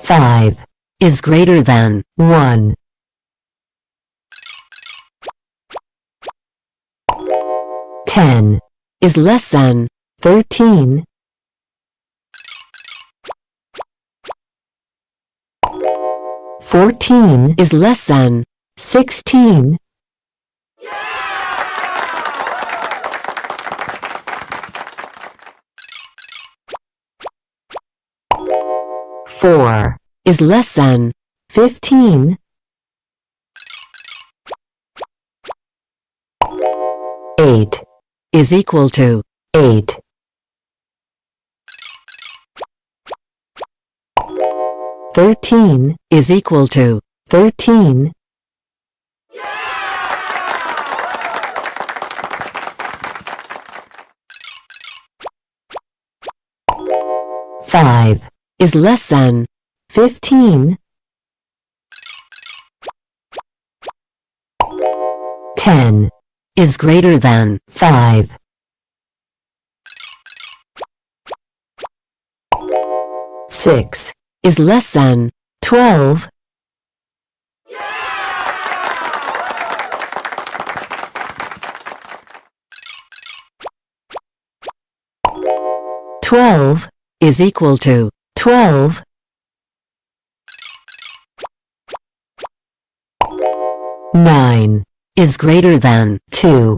5 is greater than 1. 10 is less than 13. 14 is less than 16. 4 is less than 15. 8 is equal to 8. 13 is equal to 13. 5 is less than 15. 10 is greater than 5. 6 is less than 12. 12 is equal to 12. 9 is greater than 2.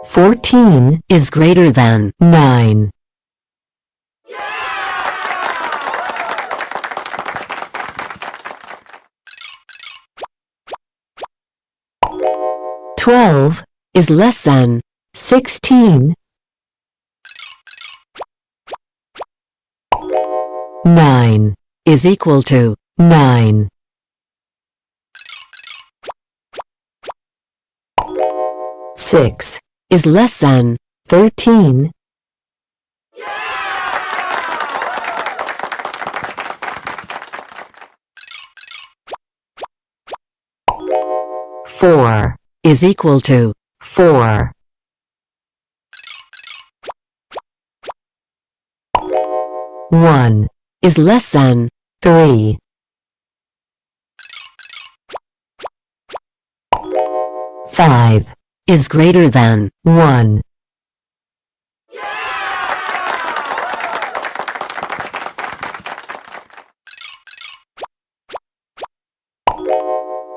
14 is greater than 9. 12 is less than 16. 9 is equal to 9. 6 is less than 13. 4 is equal to 4. 1 is less than 3. 5 is greater than 1.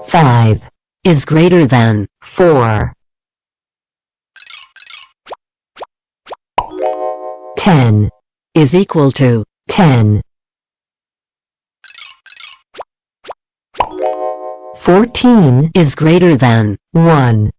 5 is greater than 4. 10 is equal to 10. 14 is greater than 1.